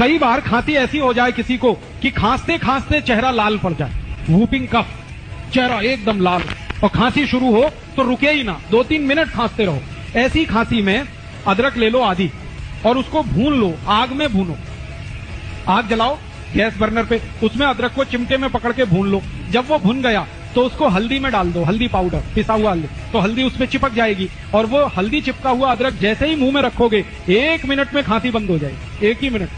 कई बार खांसी ऐसी हो जाए किसी को कि खांसते खांसते चेहरा लाल पड़ जाए, वूपिंग कफ, चेहरा एकदम लाल, और खांसी शुरू हो तो रुके ही ना, 2-3 मिनट खांसते रहो। ऐसी खांसी में अदरक ले लो आधी और उसको भून लो, आग में भूनो। आग जलाओ गैस बर्नर पे, उसमें अदरक को चिमटे में पकड़ के भून लो। जब वो भुन गया तो उसको हल्दी में डाल दो, हल्दी पाउडर, पिसा हुआ हल्दी, तो हल्दी उसमें चिपक जाएगी और वो हल्दी चिपका हुआ अदरक जैसे ही मुंह में रखोगे 1 मिनट में खांसी बंद हो जाएगी, 1 ही मिनट।